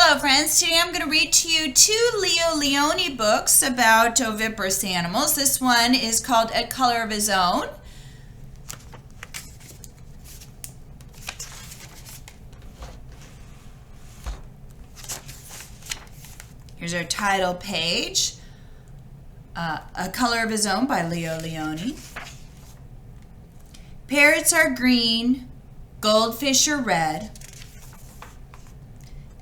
Hello friends, today I'm going to read to you two Leo Leone books about oviparous animals. This one is called A Color of His Own. Here's our title page, A Color of His Own by Leo Leone. Parrots are green, goldfish are red.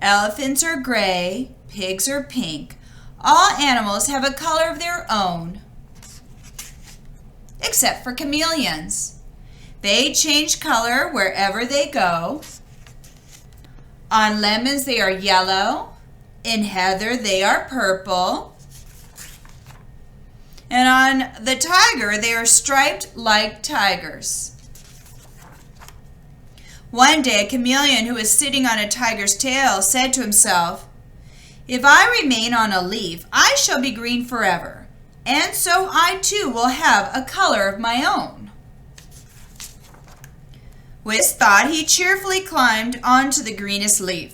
Elephants are gray, pigs are pink. All animals have a color of their own, except for chameleons. They change color wherever they go. On lemons they are yellow, in heather they are purple, and on the tiger they are striped like tigers. One day, a chameleon who was sitting on a tiger's tail said to himself, "If I remain on a leaf, I shall be green forever, and so I too will have a color of my own." With this thought, he cheerfully climbed onto the greenest leaf.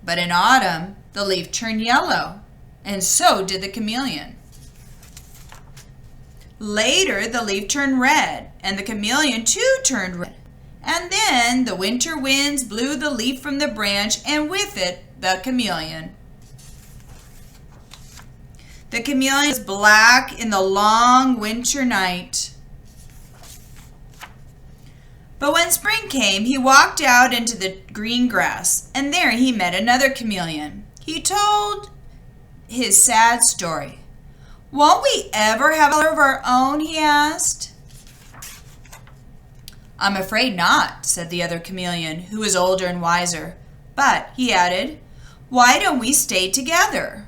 But in autumn, the leaf turned yellow, and so did the chameleon. Later, the leaf turned red, and the chameleon too turned red. And then the winter winds blew the leaf from the branch, and with it the chameleon. The chameleon was black in the long winter night. But when spring came, he walked out into the green grass, and there he met another chameleon. He told his sad story. "Won't we ever have a color of our own?" he asked. "I'm afraid not," said the other chameleon, who was older and wiser. "But," he added, "why don't we stay together?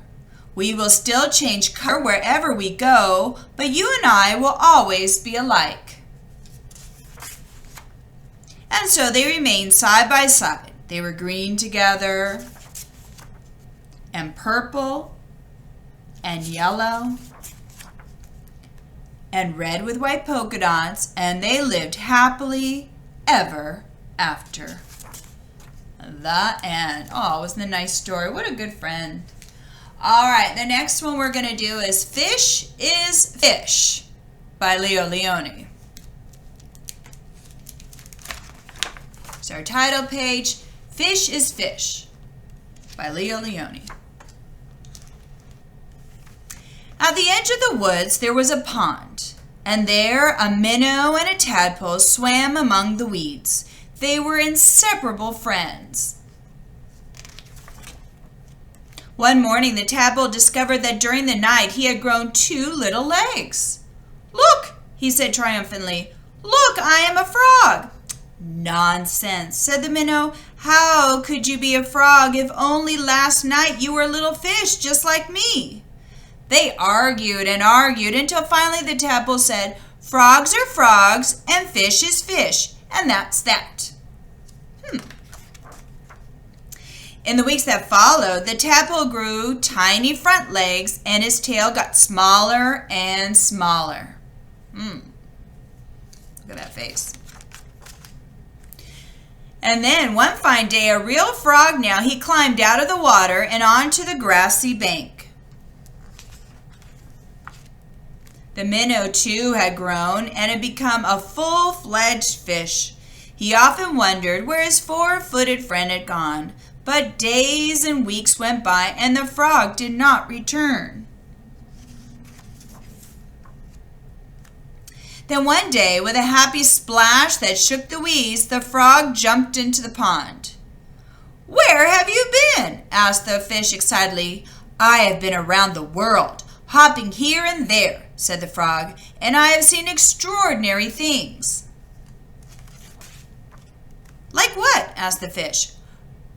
We will still change color wherever we go, but you and I will always be alike." And so they remained side by side. They were green together, and purple, and yellow, and red with white polka dots, and they lived happily ever after. The end. Oh, wasn't a nice story? What a good friend. All right, the next one we're going to do is Fish is Fish by Leo Leone. It's our title page, Fish is Fish by Leo Leone. At the edge of the woods there was a pond, and there a minnow and a tadpole swam among the weeds. They were inseparable friends. One morning the tadpole discovered that during the night he had grown 2 little legs. "Look," he said triumphantly, "look, I am a frog." "Nonsense," said the minnow. "How could you be a frog if only last night you were a little fish just like me?" They argued and argued until finally the tadpole said, "Frogs are frogs and fish is fish, and that's that." In the weeks that followed, the tadpole grew tiny front legs and his tail got smaller and smaller. Look at that face. And then one fine day, a real frog now, he climbed out of the water and onto the grassy bank. The minnow, too, had grown and had become a full-fledged fish. He often wondered where his 4-footed friend had gone, but days and weeks went by and the frog did not return. Then one day, with a happy splash that shook the weeds, the frog jumped into the pond. "Where have you been?" asked the fish excitedly. "I have been around the world, hopping here and there," said the frog, "and I have seen extraordinary things." "Like what?" asked the fish.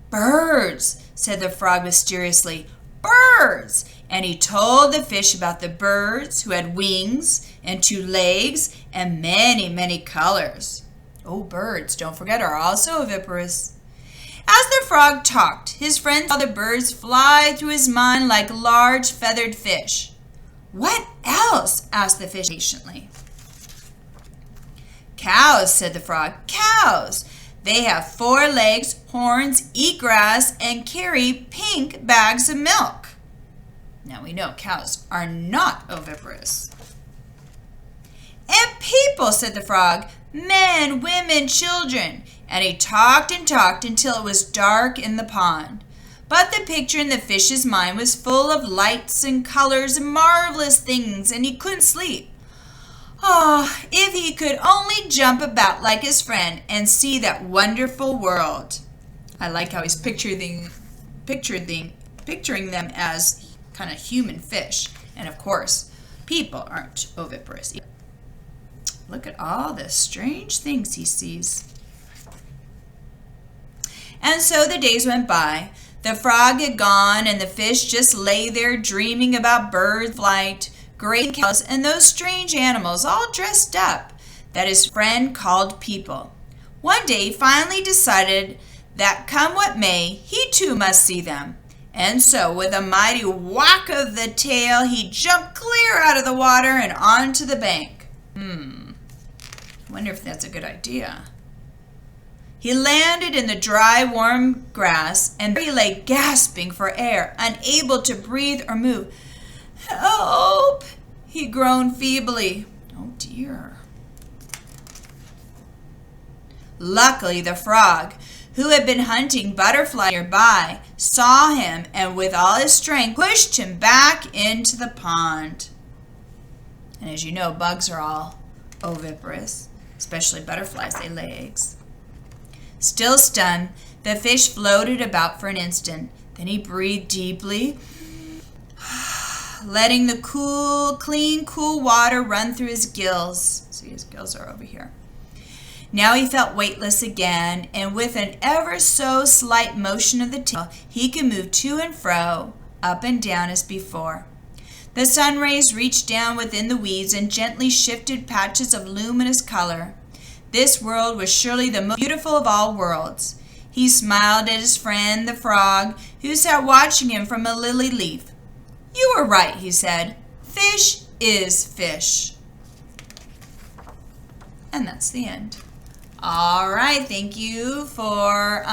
"Birds," said the frog mysteriously. "Birds!" And he told the fish about the birds who had wings and 2 legs and many, many colors. Oh, birds, don't forget, are also oviparous. As the frog talked, his friend saw the birds fly through his mind like large feathered fish. "What else?" asked the fish patiently. "Cows," said the frog. "Cows. They have 4 legs, horns, eat grass, and carry pink bags of milk. Now we know cows are not oviparous. And people, said the frog, men, women, children. And he talked and talked until it was dark in the pond. But the picture in the fish's mind was full of lights and colors and marvelous things, and he couldn't sleep. Oh, if he could only jump about like his friend and see that wonderful world. I like how he's picturing them as kind of human fish. And of course, people aren't oviparous. Look at all the strange things he sees. And so the days went by. The frog had gone, and the fish just lay there dreaming about bird flight, great cows, and those strange animals all dressed up that his friend called people. One day he finally decided that come what may, he too must see them. And so with a mighty whack of the tail, he jumped clear out of the water and onto the bank. I wonder if that's a good idea. He landed in the dry, warm grass, and there he lay gasping for air, unable to breathe or move. Help! He groaned feebly. Oh dear. Luckily, the frog, who had been hunting butterflies nearby, saw him and with all his strength pushed him back into the pond. And as you know, bugs are all oviparous, especially butterflies, they lay eggs. Still stunned, the fish floated about for an instant. Then he breathed deeply, letting the clean, cool water run through his gills. See, his gills are over here. Now he felt weightless again, and with an ever so slight motion of the tail, he could move to and fro, up and down as before. The sun rays reached down within the weeds and gently shifted patches of luminous color. This world was surely the most beautiful of all worlds. He smiled at his friend, the frog, who sat watching him from a lily leaf. You were right, he said. Fish is fish. And that's the end. All right, thank you for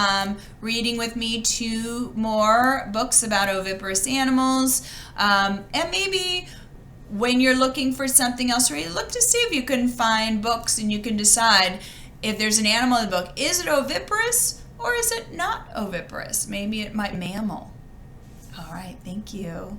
reading with me 2 more books about oviparous animals. And maybe when you're looking for something else to read, look to see if you can find books and you can decide if there's an animal in the book. Is it oviparous or is it not oviparous? Maybe it might be mammal. All right, thank you.